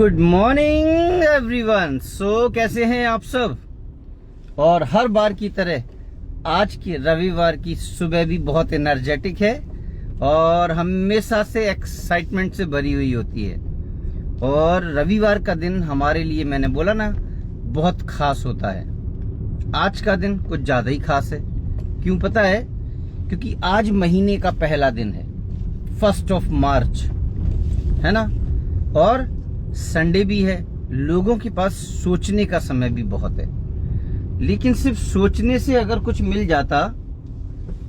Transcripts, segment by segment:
Good morning everyone. कैसे हैं आप सब। और हर बार की तरह आज की रविवार की सुबह भी बहुत एनर्जेटिक है और हमेशा से एक्साइटमेंट से भरी हुई होती है। और रविवार का दिन हमारे लिए, मैंने बोला ना, बहुत खास होता है। आज का दिन कुछ ज्यादा ही खास है। क्यों पता है? क्योंकि आज महीने का पहला दिन है, 1 मार्च, है ना। और संडे भी है। लोगों के पास सोचने का समय भी बहुत है, लेकिन सिर्फ सोचने से अगर कुछ मिल जाता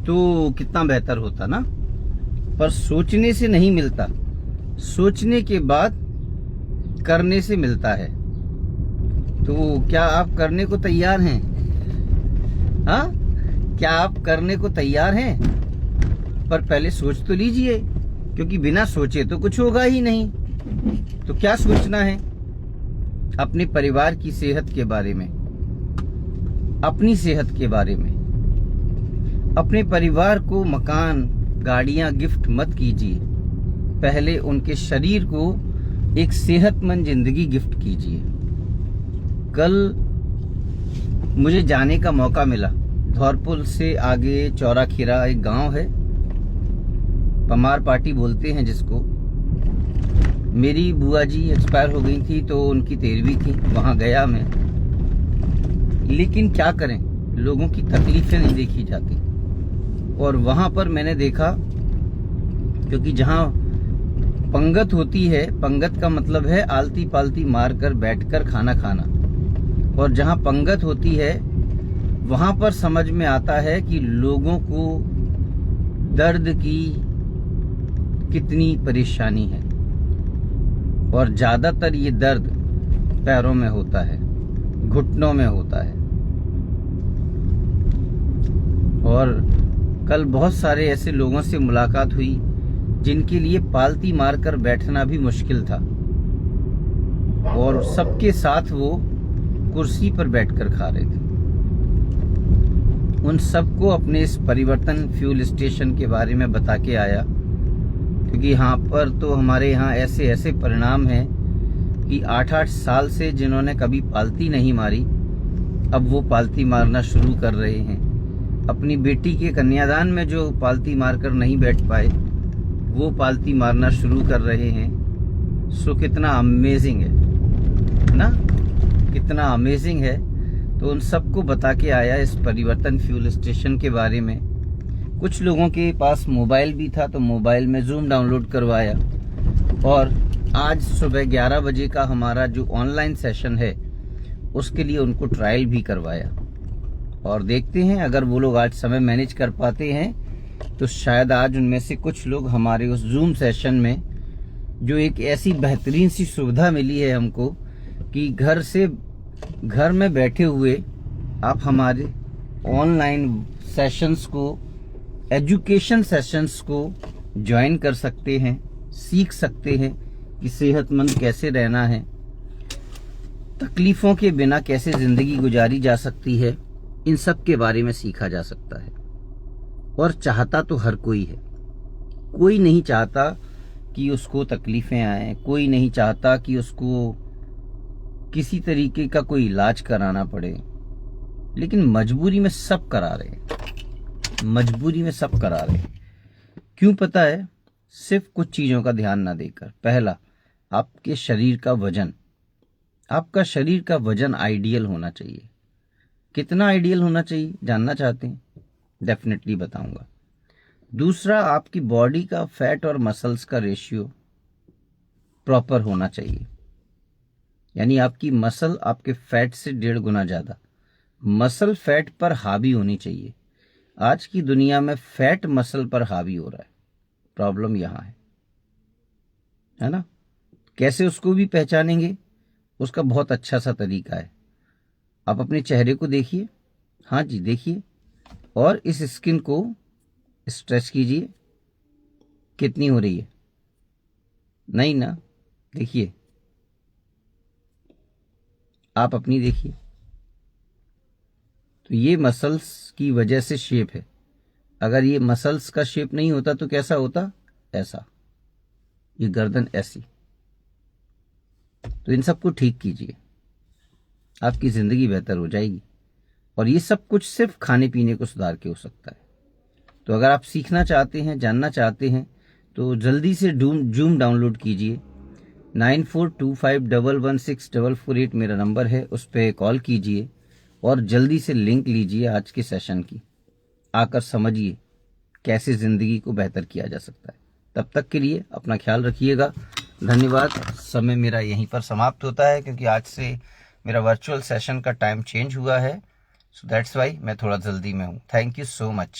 तो कितना बेहतर होता ना। पर सोचने से नहीं मिलता, सोचने के बाद करने से मिलता है। तो क्या आप करने को तैयार हैं? हाँ, क्या आप करने को तैयार हैं? पर पहले सोच तो लीजिए, क्योंकि बिना सोचे तो कुछ होगा ही नहीं। तो क्या सोचना है? अपने परिवार की सेहत के बारे में, अपनी सेहत के बारे में। अपने परिवार को मकान, गाड़ियां गिफ्ट मत कीजिए, पहले उनके शरीर को एक सेहतमंद जिंदगी गिफ्ट कीजिए। कल मुझे जाने का मौका मिला। धौरपुर से आगे चौराखीरा एक गांव है, पमार पाटी बोलते हैं जिसको। मेरी बुआ जी एक्सपायर हो गई थी तो उनकी 13वीं थी, वहां गया मैं। लेकिन क्या करें, लोगों की तकलीफें नहीं देखी जाती। और वहां पर मैंने देखा, क्योंकि जहां पंगत होती है, पंगत का मतलब है आलती पालती मारकर बैठकर खाना खाना, और जहां पंगत होती है वहां पर समझ में आता है कि लोगों को दर्द की कितनी परेशानी है। और ज्यादातर ये दर्द पैरों में होता है, घुटनों में होता है। और कल बहुत सारे ऐसे लोगों से मुलाकात हुई जिनके लिए पालती मारकर बैठना भी मुश्किल था, और सबके साथ वो कुर्सी पर बैठकर खा रहे थे। उन सबको अपने इस परिवर्तन फ्यूल स्टेशन के बारे में बता के आया, क्योंकि यहाँ पर तो हमारे यहाँ ऐसे ऐसे परिणाम हैं कि 8-8 साल से जिन्होंने कभी पालती नहीं मारी, अब वो पालती मारना शुरू कर रहे हैं। अपनी बेटी के कन्यादान में जो पालती मारकर नहीं बैठ पाए, वो पालती मारना शुरू कर रहे हैं। सो कितना अमेजिंग है ना, कितना अमेजिंग है। तो उन सबको बता के आया इस परिवर्तन फ्यूल स्टेशन के बारे में। कुछ लोगों के पास मोबाइल भी था तो मोबाइल में जूम डाउनलोड करवाया। और आज सुबह 11 बजे का हमारा जो ऑनलाइन सेशन है उसके लिए उनको ट्रायल भी करवाया। और देखते हैं, अगर वो लोग आज समय मैनेज कर पाते हैं तो शायद आज उनमें से कुछ लोग हमारे उस जूम सेशन में, जो एक ऐसी बेहतरीन सी सुविधा मिली है हमको कि घर में बैठे हुए आप हमारे ऑनलाइन सेशंस को, एजुकेशन सेशंस को ज्वाइन कर सकते हैं, सीख सकते हैं कि सेहतमंद कैसे रहना है, तकलीफों के बिना कैसे जिंदगी गुजारी जा सकती है। इन सब के बारे में सीखा जा सकता है। और चाहता तो हर कोई है, कोई नहीं चाहता कि उसको तकलीफें आए, कोई नहीं चाहता कि उसको किसी तरीके का कोई इलाज कराना पड़े। लेकिन मजबूरी में सब करा रहे हैं, मजबूरी में सब करा रहे हैं। क्यों पता है? सिर्फ कुछ चीजों का ध्यान ना देकर। पहला, आपके शरीर का वजन, आपका शरीर का वजन आइडियल होना चाहिए। कितना आइडियल होना चाहिए जानना चाहते हैं? डेफिनेटली बताऊंगा। दूसरा, आपकी बॉडी का फैट और मसल्स का रेशियो प्रॉपर होना चाहिए, यानी आपकी मसल आपके फैट से 1.5 गुना ज्यादा। मसल फैट पर हावी होनी चाहिए। आज की दुनिया में फैट मसल पर हावी हो रहा है। प्रॉब्लम यहां है ना। कैसे उसको भी पहचानेंगे? उसका बहुत अच्छा सा तरीका है। आप अपने चेहरे को देखिए, हाँ जी देखिए, और इस स्किन को स्ट्रेच कीजिए। कितनी हो रही है? नहीं ना। देखिए, आप अपनी देखिए। तो ये मसल्स की वजह से शेप है। अगर ये मसल्स का शेप नहीं होता तो कैसा होता? ऐसा। ये गर्दन ऐसी। तो तो इन सबको ठीक कीजिए, आपकी ज़िंदगी बेहतर हो जाएगी। और ये सब कुछ सिर्फ खाने पीने को सुधार के हो सकता है। तो अगर आप सीखना चाहते हैं, जानना चाहते हैं, तो जल्दी से जूम डाउनलोड कीजिए। 9425116448 मेरा नंबर है, उस पर कॉल कीजिए और जल्दी से लिंक लीजिए आज के सेशन की। आकर समझिए कैसे ज़िंदगी को बेहतर किया जा सकता है। तब तक के लिए अपना ख्याल रखिएगा। धन्यवाद। समय मेरा यहीं पर समाप्त होता है क्योंकि आज से मेरा वर्चुअल सेशन का टाइम चेंज हुआ है। सो दैट्स वाई मैं थोड़ा जल्दी में हूँ। Thank you so much.